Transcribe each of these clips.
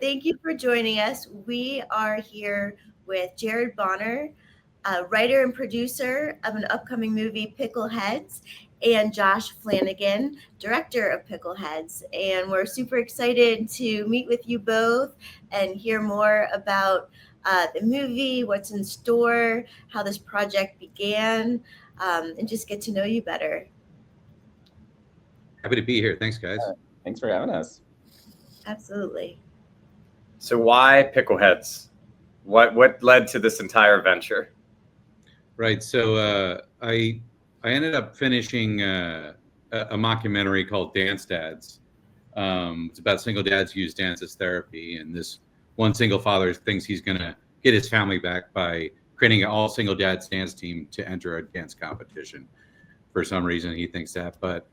thank you for joining us. We are here with Jared Bonner, writer and producer of an upcoming movie, Pickleheads, and Josh Flanagan, director of Pickleheads. And we're super excited to meet with you both and hear more about the movie, what's in store, how this project began, and just get to know you better. Happy to be here. Thanks, guys. Thanks for having us. Absolutely. So why Pickleheads? What led to this entire venture? Right. So I ended up finishing a mockumentary called Dance Dads. It's about single dads who use dance as therapy, and this one single father thinks he's going to get his family back by creating an all single dads dance team to enter a dance competition. For some reason, he thinks that, but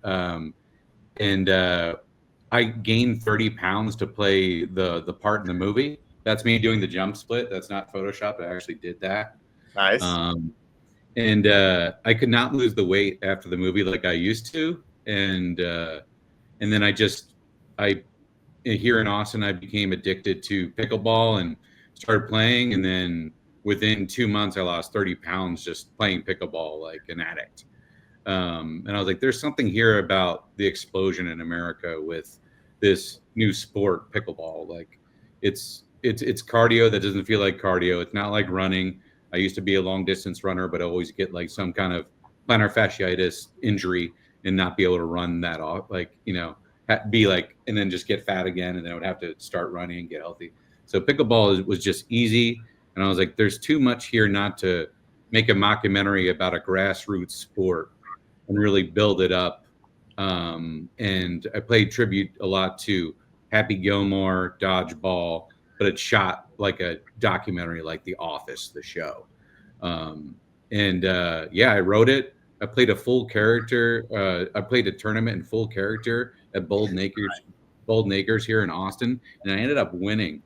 I gained 30 pounds to play the part in the movie. That's me doing the jump split. That's not Photoshop. I actually did that. Nice. I could not lose the weight after the movie like I used to. And then I here in Austin, I became addicted to pickleball and started playing. And then within 2 months, I lost 30 pounds just playing pickleball like an addict. And I was like, there's something here about the explosion in America with this new sport, pickleball. Like it's cardio that doesn't feel like cardio. It's not like running. I used to be a long distance runner, but I always get like some kind of plantar fasciitis injury and not be able to run that off, like, be like, and then just get fat again. And then I would have to start running and get healthy. So pickleball was just easy. And I was like, there's too much here not to make a mockumentary about a grassroots sport and really build it up. And I played tribute a lot to Happy Gilmore, Dodgeball, but it's shot like a documentary, like The Office, the show. I wrote it. I played a full character. I played a tournament in full character at Bold Acres here in Austin, and I ended up winning.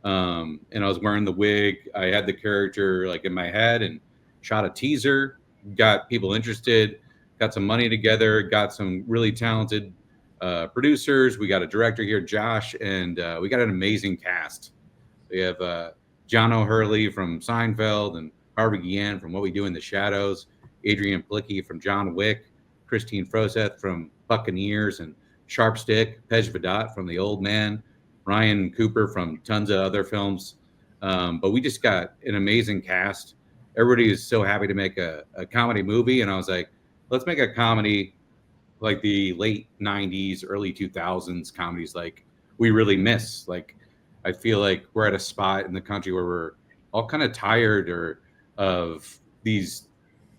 And I was wearing the wig. I had the character like in my head and shot a teaser, got people interested, got some money together, got some really talented producers. We got a director here, Josh, and we got an amazing cast. We have John O'Hurley from Seinfeld and Harvey Guillen from What We Do in the Shadows, Adrian Plicky from John Wick, Christine Froseth from Buccaneers and Sharpstick, Pej Vedat from The Old Man, Ryan Cooper from tons of other films. But we just got an amazing cast. Everybody is so happy to make a comedy movie. And I was like, let's make a comedy like the late 90s, early 2000s comedies like we really miss. Like, I feel like we're at a spot in the country where we're all kind of tired of these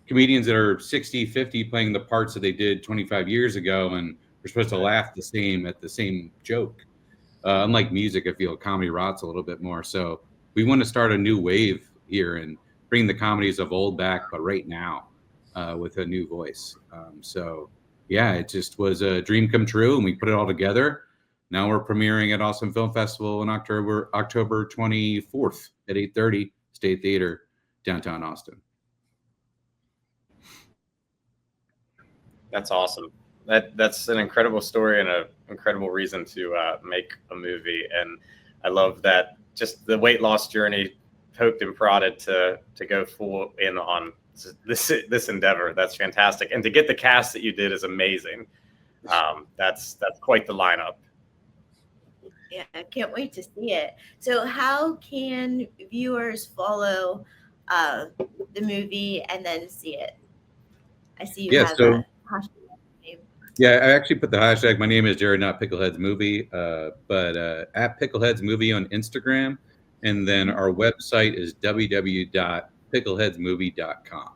comedians that are 60, 50 playing the parts that they did 25 years ago. And we're supposed to laugh at the same joke. Unlike music, I feel comedy rots a little bit more. So we want to start a new wave here and bring the comedies of old back, but right now with a new voice. It just was a dream come true, and we put it all together. Now we're premiering at Awesome Film Festival in October 24th at 8:30, State Theater, downtown Austin. That's awesome. That's an incredible story and an incredible reason to make a movie. And I love that just the weight loss journey poked and prodded to go full in on this endeavor. That's fantastic. And to get the cast that you did is amazing. That's quite the lineup. Yeah, I can't wait to see it. So how can viewers follow the movie and then see it? I see you have a hashtag name. Yeah, I actually put the hashtag. My name is Jared, not Pickleheads Movie, but at Pickleheads Movie on Instagram. And then our website is www.pickleheadsmovie.com.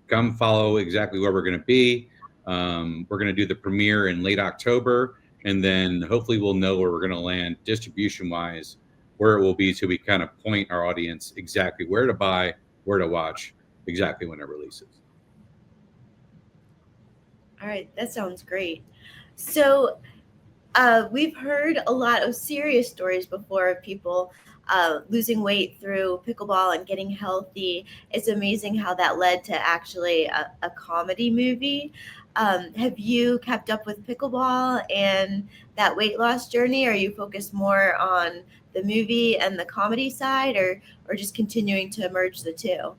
Come follow exactly where we're going to be. We're going to do the premiere in late October. And then hopefully we'll know where we're going to land distribution-wise, where it will be, so we kind of point our audience exactly where to buy, where to watch, exactly when it releases. All right, that sounds great. So We've heard a lot of serious stories before of people losing weight through pickleball and getting healthy. It's amazing how that led to actually a comedy movie. Have you kept up with pickleball and that weight loss journey? Are you focused more on the movie and the comedy side, or just continuing to merge the two?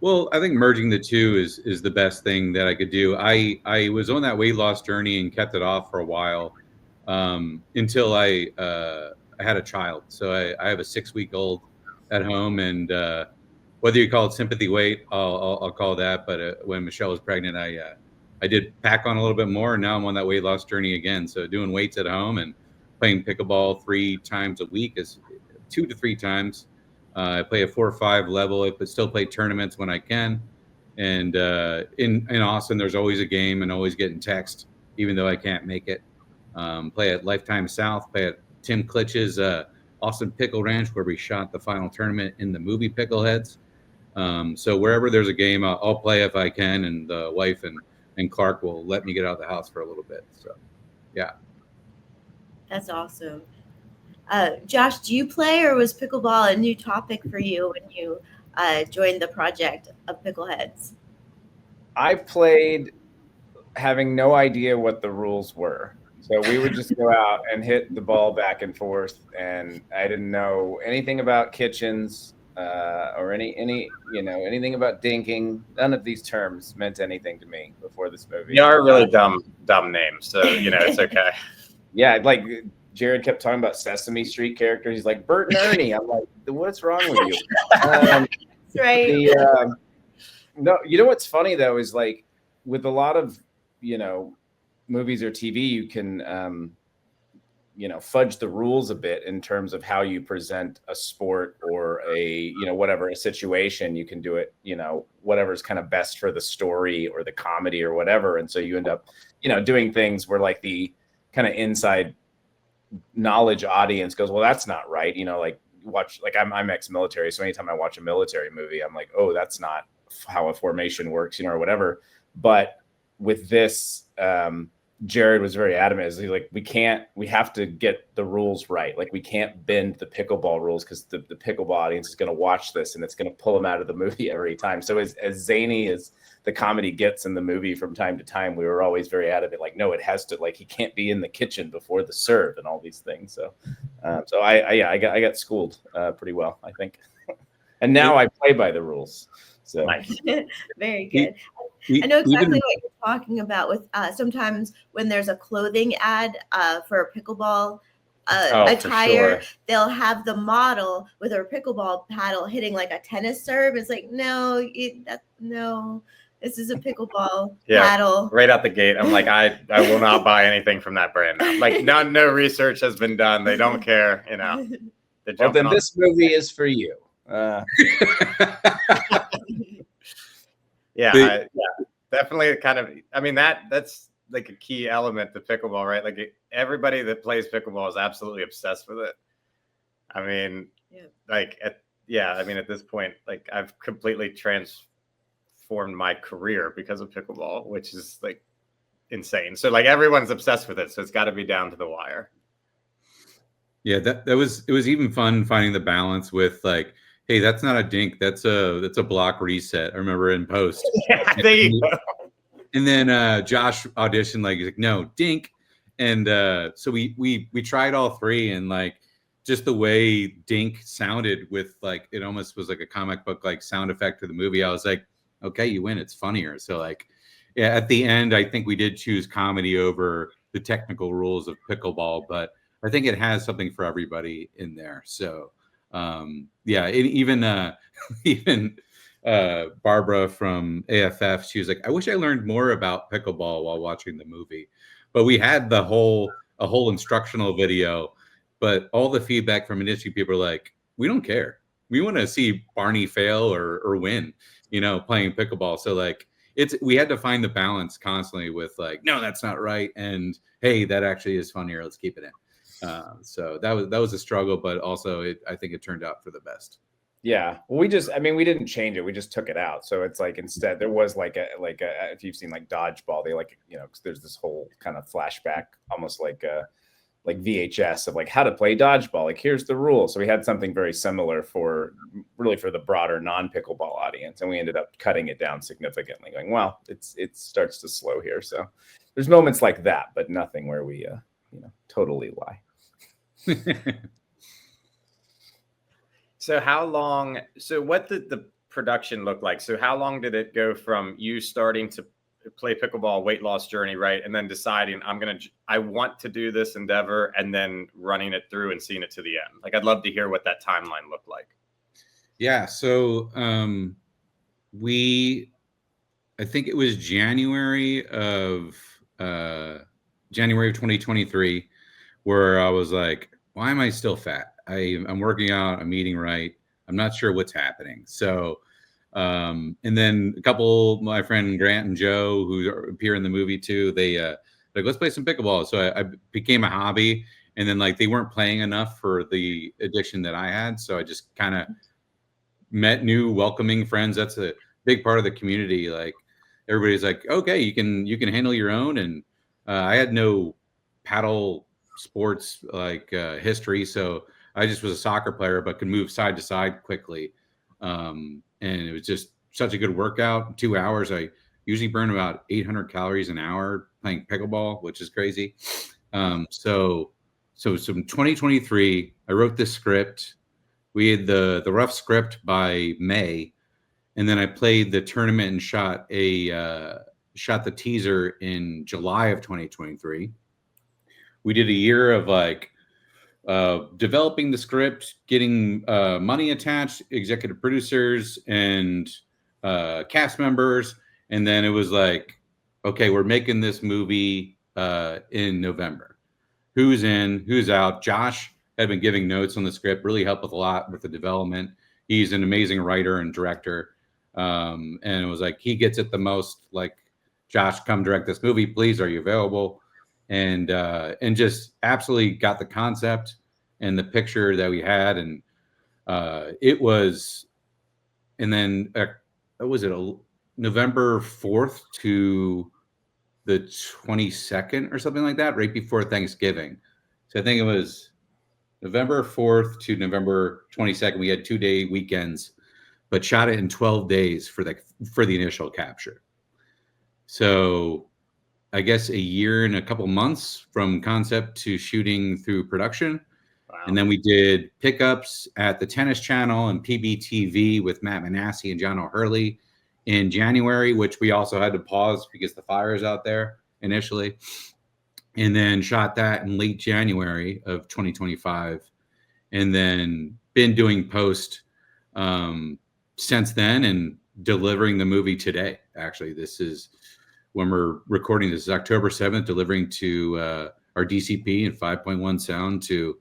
Well, I think merging the two is the best thing that I could do. I was on that weight loss journey and kept it off for a while until I had a child. So I have a 6 week old at home, and whether you call it sympathy weight, I'll call that. But when Michelle was pregnant, I did pack on a little bit more, and now I'm on that weight loss journey again. So doing weights at home and playing pickleball 3 times a week, is 2 to 3 times. I play a 4 or 5 level, but still play tournaments when I can. And in Austin, there's always a game and always getting text, even though I can't make it. Play at Lifetime South, play at Tim Klitsch's Austin Pickle Ranch, where we shot the final tournament in the movie Pickleheads. So wherever there's a game, I'll play if I can, and the wife and Clark will let me get out of the house for a little bit. So, yeah. That's awesome. Josh, do you play, or was pickleball a new topic for you when you joined the project of Pickleheads? I played having no idea what the rules were. So we would just go out and hit the ball back and forth, and I didn't know anything about kitchens or anything about dinking. None of these terms meant anything to me before this movie. You are really dumb names, so it's okay. Yeah, like Jared kept talking about Sesame Street characters. He's like Bert and Ernie. I'm like, what's wrong with you? That's right. No, you know what's funny though is like with a lot of movies or TV, you can fudge the rules a bit in terms of how you present a sport or a a situation. You can do it whatever's kind of best for the story or the comedy or whatever, and so you end up doing things where like the kind of inside knowledge audience goes, well, that's not right. I'm ex-military, so anytime I watch a military movie, I'm like, oh, that's not how a formation works, or whatever. But with this, Jared was very adamant. He's like, we have to get the rules right. Like, we can't bend the pickleball rules because the pickleball audience is going to watch this and it's going to pull them out of the movie every time. So as zany as the comedy gets in the movie from time to time, we were always very adamant. Like, no, it has to, like, he can't be in the kitchen before the serve and all these things. So, I got schooled pretty well, I think. And now I play by the rules. So nice. Very good. I know exactly what you're talking about with sometimes when there's a clothing ad for a pickleball attire, they'll have the model with her pickleball paddle hitting like a tennis serve. It's like, no, this is a pickleball paddle. Right out the gate, I'm like, I will not buy anything from that brand now. Like, no research has been done. They don't care, Well, then this movie is for you. Yeah, definitely. Kind of. I mean, that's like a key element to pickleball, right? Like, everybody that plays pickleball is absolutely obsessed with it. I mean, at this point, like, I've completely transformed my career because of pickleball, which is like insane. So like everyone's obsessed with it, so it's got to be down to the wire. Yeah, it was even fun finding the balance with like, hey, that's not a dink, that's a block reset. I remember in post. Yeah, there you go. And then Josh auditioned, like, he's like, no, dink. And so we tried all three, and like just the way dink sounded with like, it almost was like a comic book like sound effect to the movie. I was like, okay, you win, it's funnier. So like, yeah, at the end, I think we did choose comedy over the technical rules of pickleball, but I think it has something for everybody in there. So even Barbara from AFF, she was like, I wish I learned more about pickleball while watching the movie. But we had a whole instructional video, but all the feedback from industry people are like, we don't care. We want to see Barney fail or win, playing pickleball. So like, we had to find the balance constantly with like, no, that's not right, and hey, that actually is funnier, let's keep it in. So that was a struggle, but also I think it turned out for the best. Yeah. Well, we didn't change it. We just took it out. So it's like, instead there was like a, if you've seen like Dodgeball, they like, you know, 'cause there's this whole kind of flashback, almost like VHS of like how to play dodgeball. Like, here's the rule. So we had something very similar for the broader non-pickleball audience. And we ended up cutting it down significantly, going, well, it starts to slow here. So there's moments like that, but nothing where we, totally lie. So what did the production look like? So how long did it go from you starting to play pickleball, weight loss journey, right? And then deciding I want to do this endeavor, and then running it through and seeing it to the end. Like, I'd love to hear what that timeline looked like. Yeah. So I think it was January of 2023, where I was like, why am I still fat? I'm working out, I'm eating right. I'm not sure what's happening. So, and then a couple, my friend Grant and Joe, who appear in the movie too, they like, let's play some pickleball. So I became a hobby, and then like they weren't playing enough for the addiction that I had. So I just kind of met new welcoming friends. That's a big part of the community. Like, everybody's like, okay, you can handle your own. And I had no paddle sports like history, so I just was a soccer player, but could move side to side quickly. And it was just such a good workout. 2 hours, I usually burn about 800 calories an hour playing pickleball, which is crazy. So in 2023, I wrote this script. We had the rough script by May, and then I played the tournament and shot the teaser in July of 2023. We did a year of like developing the script, getting money attached, executive producers, and cast members. And then it was like, okay, we're making this movie in November. Who's in, who's out? Josh had been giving notes on the script, really helped with a lot with the development. He's an amazing writer and director. And it was like, he gets it the most. Like, Josh, come direct this movie, please. Are you available? And just absolutely got the concept and the picture that we had. And it was, and then what was it, November 4th to the 22nd or something like that, right before Thanksgiving. So I think it was November 4th to November 22nd. We had 2-day weekends, but shot it in 12 days for the initial capture. So I guess a year and a couple months from concept to shooting through production. Wow. And then we did pickups at the Tennis Channel and PBTV with Matt Manassi and John O'Hurley in January, which we also had to pause because the fires out there initially. And then shot that in late January of 2025. And then been doing post since then, and delivering the movie today. Actually, this is when we're recording this, is October 7th, delivering to our DCP and 5.1 sound to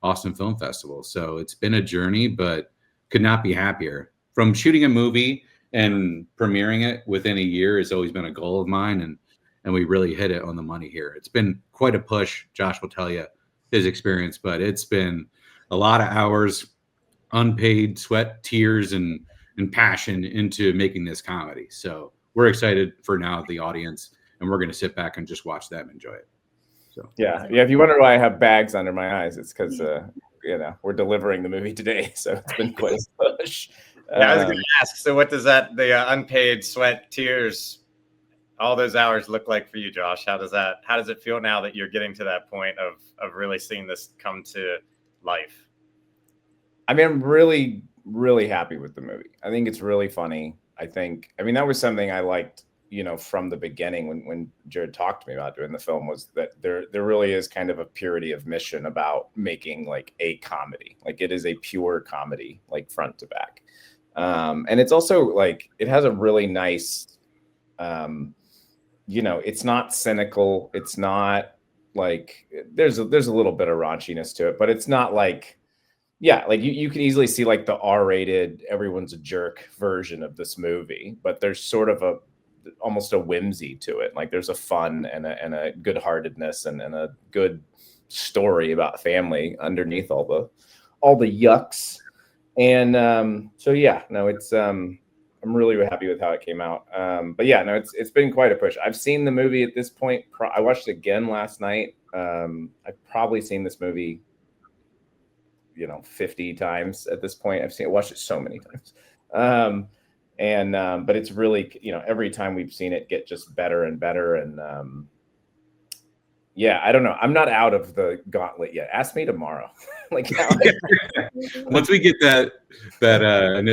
Austin Film Festival. So it's been a journey, but could not be happier. From shooting a movie and premiering it within a year has always been a goal of mine, and we really hit it on the money here. It's been quite a push. Josh will tell you his experience, but it's been a lot of hours, unpaid sweat, tears, and passion into making this comedy. So we're excited for now the audience, and we're going to sit back and just watch them enjoy it. So yeah. If you wonder why I have bags under my eyes, it's because we're delivering the movie today, so it's been quite a push. Yeah, I was going to ask. So, what does the unpaid sweat, tears, all those hours look like for you, Josh? How does it feel now that you're getting to that point of really seeing this come to life? I mean, I'm really, really happy with the movie. I think it's really funny. That was something I liked, from the beginning when Jared talked to me about doing the film, was that there really is kind of a purity of mission about making like a comedy. Like, it is a pure comedy, like front to back. And it's also like, it has a really nice, it's not cynical. It's not like, there's a little bit of raunchiness to it, but it's not like, like you can easily see like the R-rated, everyone's a jerk version of this movie, but there's sort of almost a whimsy to it. Like, there's a fun and a good-heartedness and a good story about family underneath all the yucks. And so yeah, no, it's I'm really happy with how it came out. But yeah, no, it's been quite a push. I've seen the movie at this point. I watched it again last night. I've probably seen this movie, 50 times at this point. Watched it so many times. But it's really, every time we've seen it get just better and better. And yeah, I don't know. I'm not out of the gauntlet yet. Ask me tomorrow. Once we get that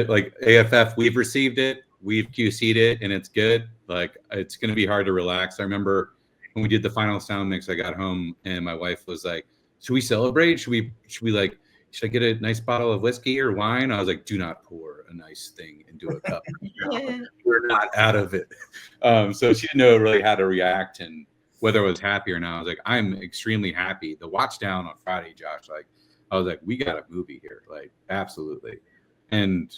like AFF, we've received it, we've QC'd it, and it's good. Like, it's going to be hard to relax. I remember when we did the final sound mix, I got home and my wife was like, should we celebrate? Should I get a nice bottle of whiskey or wine? I was like, do not pour a nice thing into a cup. We're not out of it. So she didn't know really how to react and whether I was happy or not. I was like, I'm extremely happy. The watch down on Friday, Josh, I was like, we got a movie here, like, absolutely. And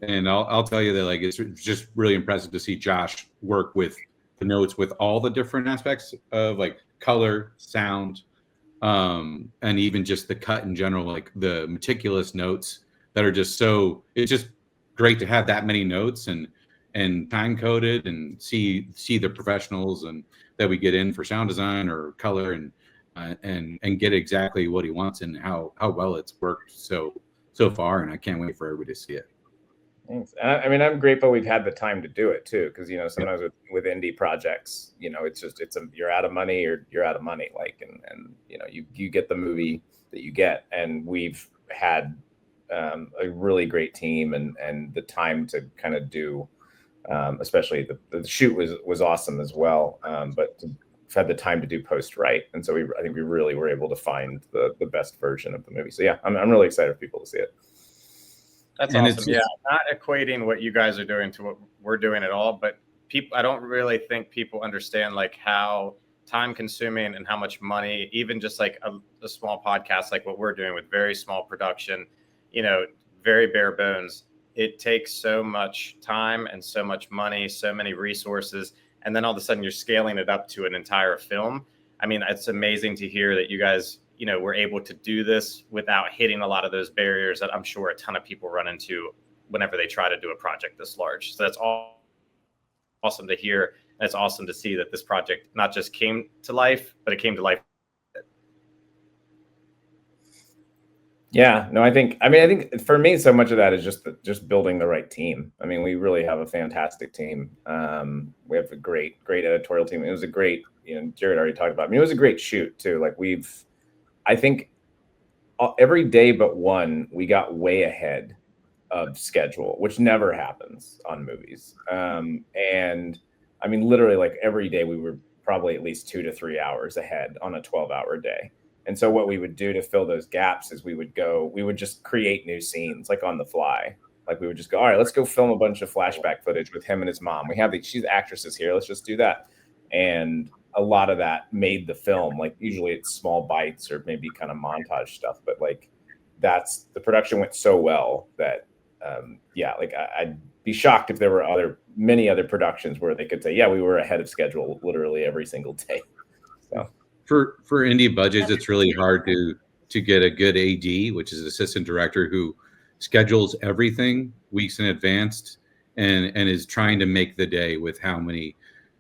I'll tell you that, like, it's just really impressive to see Josh work with the notes with all the different aspects of, like, color, sound, and even just the cut in general, like the meticulous notes that are just it's just great to have that many notes and time coded and see the professionals and that we get in for sound design or color and get exactly what he wants and how well it's worked so far. And I can't wait for everybody to see it. Thanks. I mean, I'm grateful we've had the time to do it too, because sometimes with indie projects, you're out of money or you're out of money. Like, and you get the movie that you get, and we've had a really great team and the time to kind of do. Especially the shoot was awesome as well, but we've had the time to do post right, and so I think we really were able to find the best version of the movie. So yeah, I'm really excited for people to see it. That's awesome. Yeah, not equating what you guys are doing to what we're doing at all, but I don't really think people understand like how time consuming and how much money, even just like a small podcast like what we're doing with very small production, very bare bones. It takes so much time and so much money, so many resources, and then all of a sudden you're scaling it up to an entire film. I mean, it's amazing to hear that you guys, were able to do this without hitting a lot of those barriers that I'm sure a ton of people run into whenever they try to do a project this large. So that's all awesome to hear. And it's awesome to see that this project not just came to life, but it came to life. Yeah, no, I think for me, so much of that is just building the right team. I mean, we really have a fantastic team. We have a great editorial team. It was a great, Jared already talked about. I mean, it was a great shoot too. Like I think every day but one, we got way ahead of schedule, which never happens on movies. And I mean, literally, like every day we were probably at least 2 to 3 hours ahead on a 12-hour day. And so what we would do to fill those gaps is we would just create new scenes like on the fly. Like we would just go, all right, let's go film a bunch of flashback footage with him and his mom. We have she's actresses here. Let's just do that. And a lot of that made the film. Like usually it's small bites or maybe kind of montage stuff, but like the production went so well that I'd be shocked if there were many other productions where they could say, yeah, we were ahead of schedule literally every single day. So. For indie budgets, it's really hard to get a good AD, which is assistant director, who schedules everything weeks in advance and is trying to make the day with how many.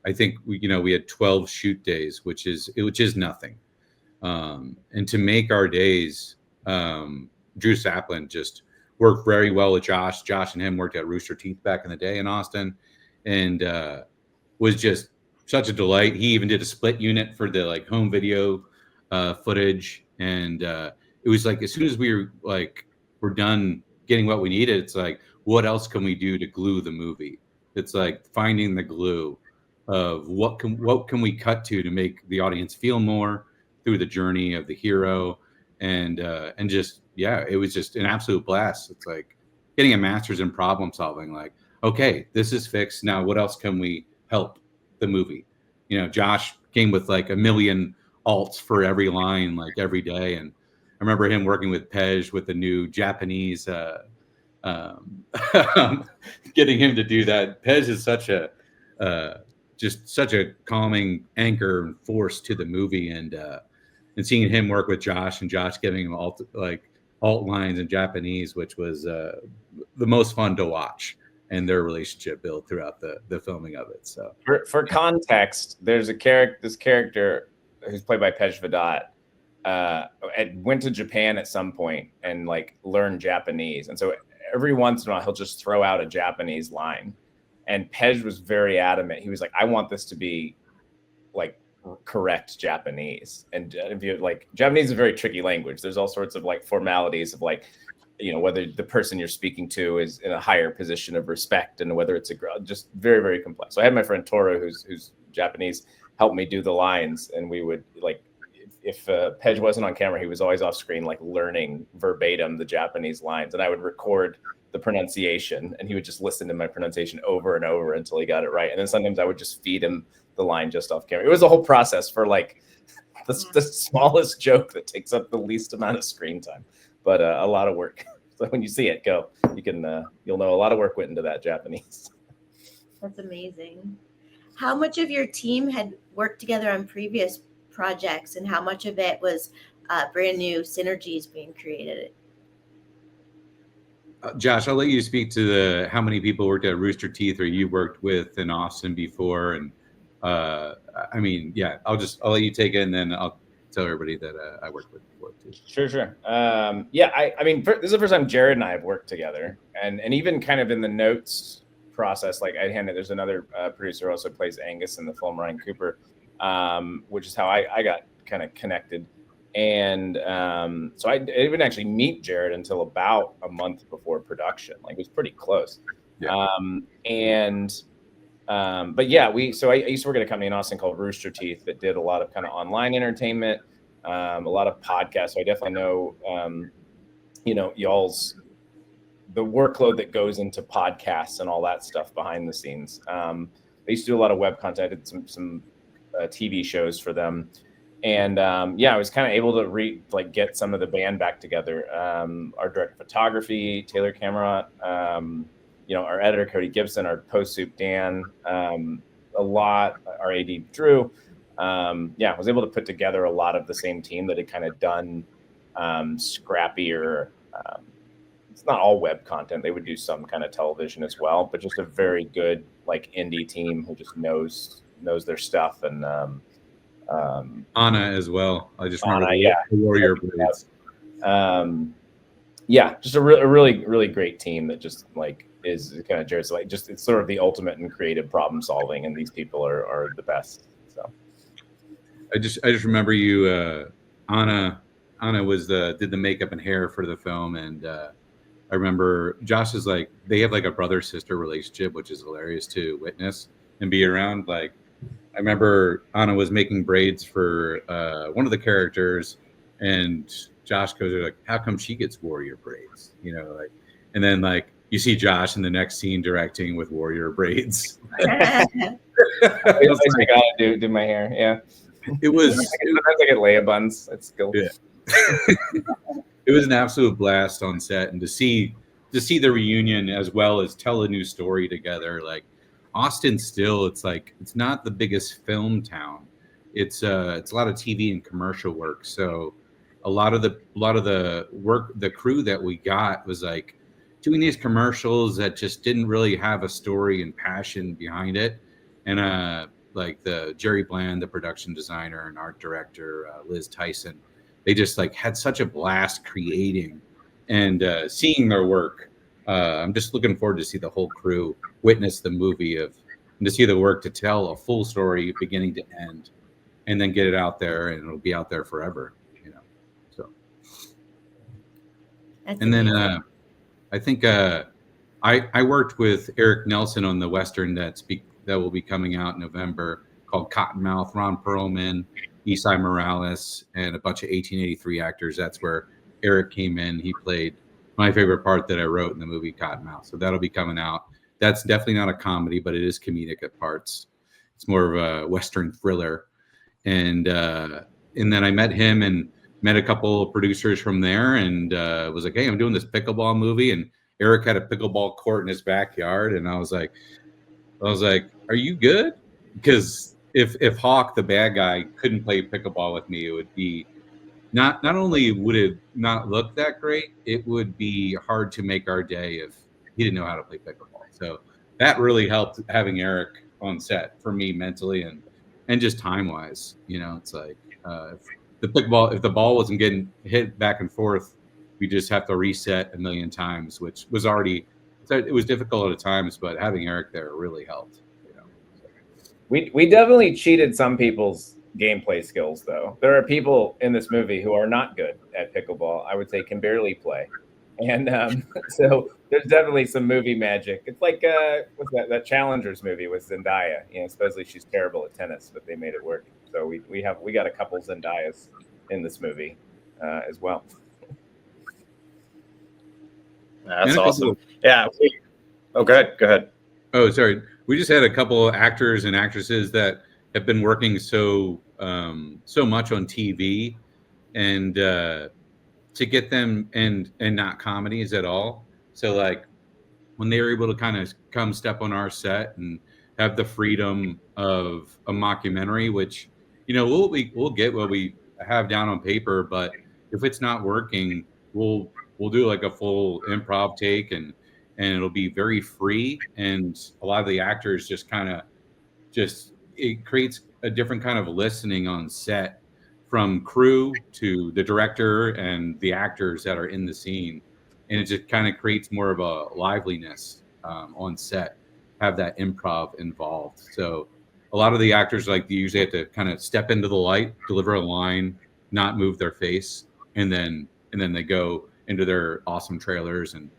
I think we had 12 shoot days, which is nothing. And to make our days, Drew Saplin just worked very well with Josh. Josh and him worked at Rooster Teeth back in the day in Austin, and was just such a delight. He even did a split unit for the home video footage, and it was like as soon as we were done getting what we needed, it's like, what else can we do to glue the movie? It's like finding the glue of what can we cut to make the audience feel more through the journey of the hero, and just it was just an absolute blast. It's like getting a master's in problem solving. Like, okay, this is fixed. Now what else can we help the movie? Josh came with like a million alts for every line, like every day. And I remember him working with Pej with the new Japanese, getting him to do that. Pej is such a calming anchor and force to the movie, and seeing him work with Josh and Josh giving him all alt lines in Japanese, which was the most fun to watch, and their relationship built throughout the filming of it. So for context, there's this character who's played by Pej Vedat, went to Japan at some point and like learned Japanese, and so every once in a while he'll just throw out a Japanese line, and Pej was very adamant. He was like, I want this to be like correct Japanese. And if you like, Japanese is a very tricky language. There's all sorts of like formalities of like, you know, whether the person you're speaking to is in a higher position of respect and whether it's a girl, just very, very complex. So I had my friend Toro, who's Japanese, help me do the lines. And we would like, if Pej wasn't on camera, he was always off screen, like learning verbatim the Japanese lines. And I would record the pronunciation and he would just listen to my pronunciation over and over until he got it right. And then sometimes I would just feed him the line just off camera. It was a whole process for like the smallest joke that takes up the least amount of screen time, but a lot of work. So when you see it go, you can you'll know a lot of work went into that Japanese. That's amazing. How much of your team had worked together on previous projects, and how much of it was brand new synergies being created? Josh, I'll let you speak to how many people worked at Rooster Teeth or you worked with in Austin before, and I mean, yeah, I'll let you take it, and then I'll tell everybody that I worked with before too. Sure. Yeah, I mean, this is the first time Jared and I have worked together, and even kind of in the notes process, like there's another producer who also plays Angus in the film, Ryan Cooper, which is how I got kind of connected. And so I didn't actually meet Jared until about a month before production. Like, it was pretty close. Yeah. But yeah, I used to work at a company in Austin called Rooster Teeth that did a lot of kind of online entertainment, a lot of podcasts. So I definitely know, the workload that goes into podcasts and all that stuff behind the scenes. I used to do a lot of web content. I did some TV shows for them. And I was kind of able to get some of the band back together. Our director of photography, Taylor Cameron, our editor, Cody Gibson, our post-soup, Dan, our AD, Drew. I was able to put together a lot of the same team that had kind of done scrappier, it's not all web content. They would do some kind of television as well, but just a very good like indie team who just knows their stuff. And Anna as well. I just remember the Warrior Blades. Just a really, really great team that just like is kind of Jared's like just it's sort of the ultimate in creative problem solving, and these people are the best. So I just remember you, Anna was did the makeup and hair for the film, and I remember Josh is like they have like a brother-sister relationship, which is hilarious to witness and be around. Like, I remember Anna was making braids for one of the characters, and Josh goes like, "How come she gets warrior braids?" And then like you see Josh in the next scene directing with warrior braids. I gotta do my hair. Yeah, it was. Sometimes I get Leia buns. It's cool. Yeah. It was an absolute blast on set, and to see the reunion as well as tell a new story together. Like, Austin still, it's like it's not the biggest film town. It's a lot of TV and commercial work. So a lot of the work, the crew that we got was like doing these commercials that just didn't really have a story and passion behind it. And like the Jerry Bland, the production designer and art director, Liz Tyson, they just like had such a blast creating and seeing their work. I'm just looking forward to see the whole crew witness the movie and to see the work to tell a full story beginning to end, and then get it out there, and it'll be out there forever, So, That's and then amazing. I think I worked with Eric Nelson on the Western that will be coming out in November called Cottonmouth. Ron Perlman, Esai Morales, and a bunch of 1883 actors. That's where Eric came in. He played my favorite part that I wrote in the movie Cottonmouth. So that'll be coming out. That's definitely not a comedy, but it is comedic at parts. It's more of a Western thriller. And then I met him and met a couple of producers from there, and was like, "Hey, I'm doing this pickleball movie." And Eric had a pickleball court in his backyard, and I was like, "Are you good?" Because if Hawk, the bad guy, couldn't play pickleball with me, it would be not only would it not look that great, it would be hard to make our day if he didn't know how to play pickleball. So that really helped having Eric on set for me mentally and just time wise. You know, it's like if the ball wasn't getting hit back and forth, we just have to reset a million times, which was already it was difficult at times, but having Eric there really helped. You know, we definitely cheated some people's gameplay skills, though. There are people in this movie who are not good at pickleball. I would say can barely play, and so there's definitely some movie magic. It's like what's that Challengers movie with Zendaya? You know, supposedly she's terrible at tennis, but they made it work. So we got a couple Zendayas in this movie as well. That's awesome. Yeah. Oh, go ahead. Oh, sorry. We just had a couple of actors and actresses that have been working so much on TV, and to get them and not comedies at all. So like when they were able to kind of come step on our set and have the freedom of a mockumentary, which we'll get what we have down on paper, but if it's not working, we'll do like a full improv take and it'll be very free, and a lot of the actors just it creates a different kind of listening on set, from crew to the director and the actors that are in the scene, and it just kind of creates more of a liveliness on set, have that improv involved. So a lot of the actors they usually have to kind of step into the light, deliver a line, not move their face, and then they go into their awesome trailers. And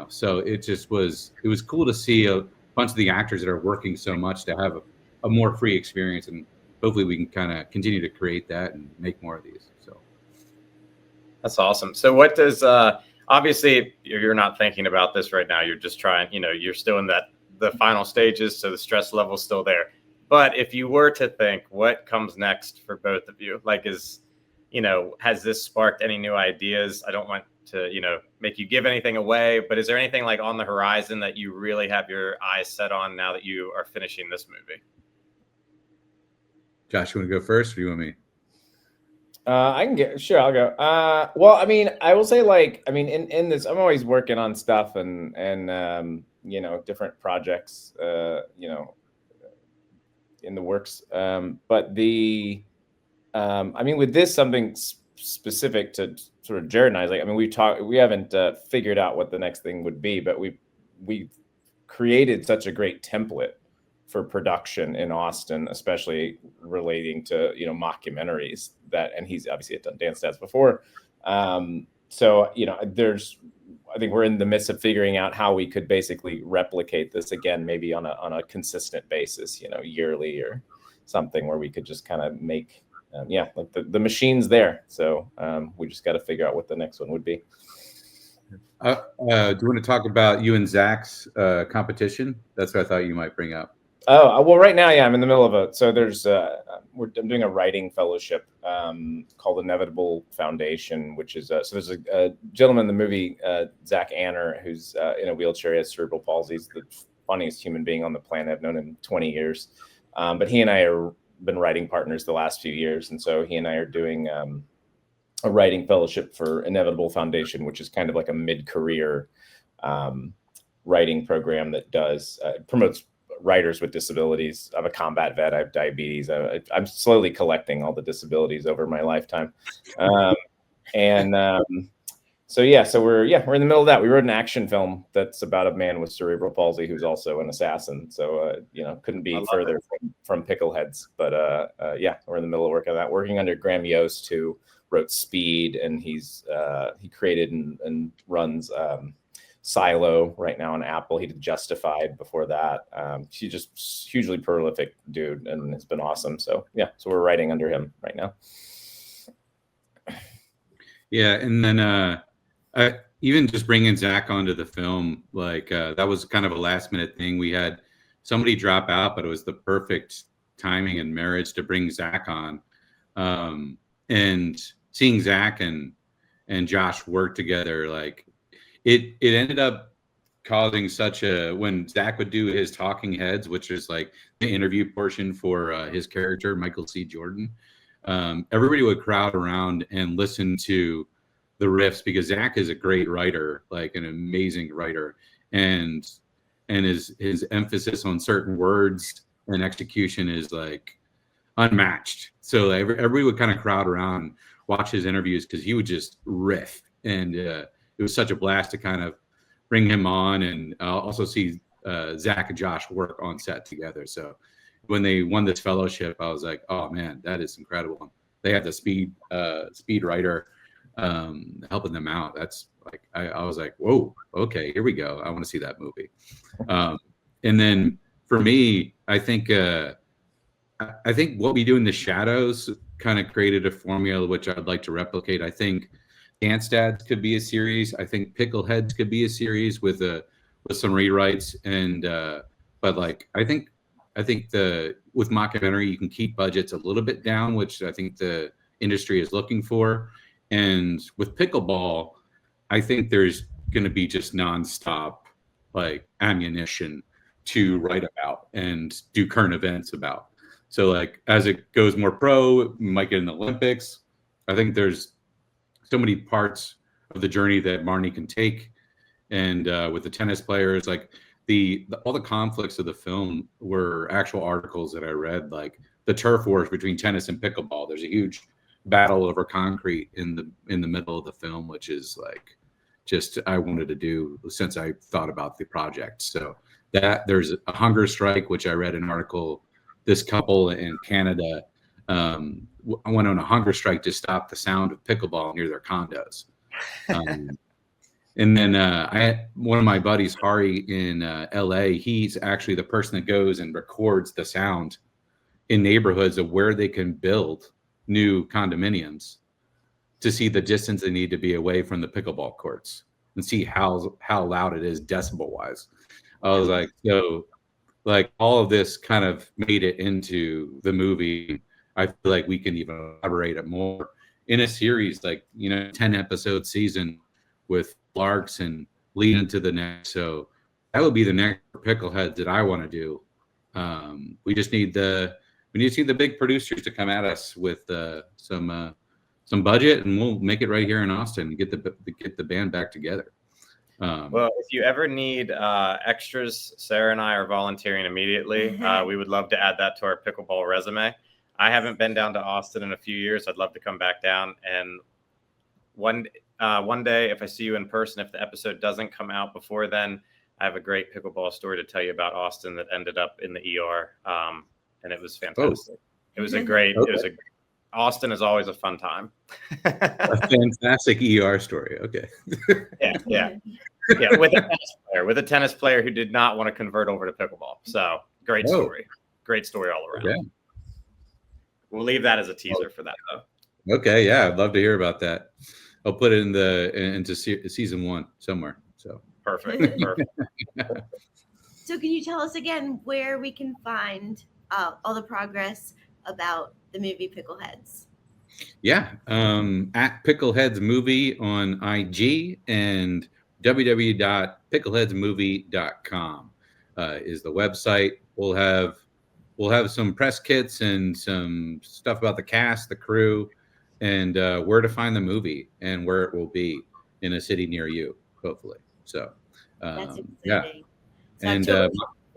so it was cool to see a bunch of the actors that are working so much to have a more free experience, and hopefully we can kind of continue to create that and make more of these. So that's awesome. So what does obviously you're not thinking about this right now, you're just trying, you're still in the final stages, so the stress level's still there. But if you were to think, what comes next for both of you? Like, has this sparked any new ideas? I don't want to, make you give anything away, but is there anything like on the horizon that you really have your eyes set on now that you are finishing this movie? Josh, you want to go first, or do you want me? Sure, I'll go. Well, I mean, I will say, in this, I'm always working on stuff and different projects, in the works. But with this, something specific to sort of Jared and I, we haven't figured out what the next thing would be, but we created such a great template for production in Austin, especially relating to mockumentaries, and he's obviously done dance stats before. So I think we're in the midst of figuring out how we could basically replicate this again, maybe on a consistent basis, yearly or something, where we could just kind of make like the machine's there. So we just got to figure out what the next one would be. Do you want to talk about you and Zach's competition? That's what I thought you might bring up. Oh, well, right now, I'm in the middle of it. So there's, I'm doing a writing fellowship called Inevitable Foundation, which is, so there's a gentleman in the movie, Zach Anner, who's in a wheelchair. He has cerebral palsy. He's the funniest human being on the planet. I've known him 20 years. But he and I have been writing partners the last few years. And so he and I are doing a writing fellowship for Inevitable Foundation, which is kind of like a mid-career writing program that promotes writers with disabilities. I'm a combat vet. I have diabetes. I'm slowly collecting all the disabilities over my lifetime. So we're in the middle of that. We wrote an action film that's about a man with cerebral palsy who's also an assassin. So, couldn't be further from Pickleheads. But we're in the middle of working on that. Working under Graham Yost, who wrote Speed, and he created and runs Silo right now on Apple. He did Justified before that. He's just hugely prolific dude, and it's been awesome. So so we're writing under him right now. Yeah, and then even just bringing Zach onto the film, that was kind of a last minute thing. We had somebody drop out, but it was the perfect timing and marriage to bring Zach on. And seeing Zach and Josh work together, it ended up causing when Zach would do his talking heads, which is like the interview portion for his character, Michael C. Jordan, everybody would crowd around and listen to the riffs because Zach is a great writer, like an amazing writer, and his emphasis on certain words and execution is like unmatched. So everybody would kind of crowd around, watch his interviews because he would just riff, and it was such a blast to kind of bring him on and also see Zach and Josh work on set together. So when they won this fellowship, I was like, oh man, that is incredible. They had the speed writer helping them out. That's like, I was like, whoa, okay, here we go. I want to see that movie. And then for me, I think what we do in the shadows kind of created a formula which I'd like to replicate. I think Dance Dads could be a series. I think Pickleheads could be a series with some rewrites. And but like I think with Mockumentary you can keep budgets a little bit down, which I think the industry is looking for. And with Pickleball, I think there's going to be just nonstop like ammunition to write about and do current events about. So like as it goes more pro, we might get an Olympics. I think there's so many parts of the journey that Marnie can take. And with the tennis players, like all the conflicts of the film were actual articles that I read, like the turf wars between tennis and pickleball. There's a huge battle over concrete in the middle of the film, which is like just I wanted to do since I thought about the project. So that there's a hunger strike, which I read an article. This couple in Canada went on a hunger strike to stop the sound of pickleball near their condos. And then I had one of my buddies, Hari, in LA. He's actually the person that goes and records the sound in neighborhoods of where they can build new condominiums to see the distance they need to be away from the pickleball courts and see how loud it is decibel wise. I was like, so like all of this kind of made it into the movie. I feel like we can even elaborate it more in a series, like, 10 episode season with Larks and lead into the next. So that would be the next Pickleheads that I want to do. We just need the big producers to come at us with some budget, and we'll make it right here in Austin and get the band back together. Well, if you ever need extras, Sarah and I are volunteering immediately. We would love to add that to our pickleball resume. I haven't been down to Austin in a few years. I'd love to come back down. And one day, if I see you in person, if the episode doesn't come out before then, I have a great pickleball story to tell you about Austin that ended up in the ER. And it was fantastic. It was Austin is always a fun time. A fantastic ER story. Okay. Yeah. With a tennis player who did not want to convert over to pickleball. So great story. Great story all around. Okay. We'll leave that as a teaser for that though. Okay. Yeah. I'd love to hear about that. I'll put it into season 1 somewhere. So perfect. So can you tell us again where we can find all the progress about the movie Pickleheads? Yeah. At Pickleheads Movie on IG and www.pickleheadsmovie.com is the website. We'll have some press kits and some stuff about the cast, the crew, and where to find the movie and where it will be in a city near you, hopefully. So that's exciting. Yeah. So and October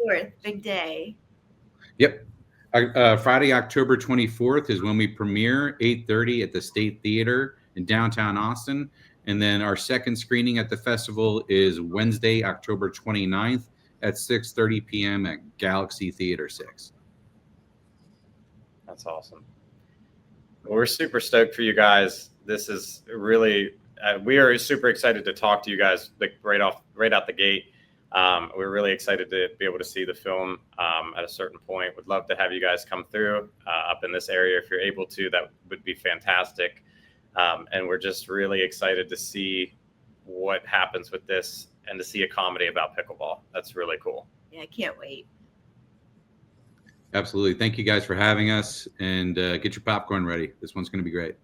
4th, big day. Yep. Friday, October 24th is when we premiere, 8:30 at the State Theater in downtown Austin. And then our second screening at the festival is Wednesday, October 29th at 6:30 p.m. at Galaxy Theater 6. That's awesome. Well, we're super stoked for you guys. This is really, we are super excited to talk to you guys like right out the gate. We're really excited to be able to see the film at a certain point. Would love to have you guys come through up in this area if you're able to. That would be fantastic. And we're just really excited to see what happens with this and to see a comedy about pickleball. That's really cool. Yeah, I can't wait. Absolutely. Thank you guys for having us, and get your popcorn ready. This one's going to be great.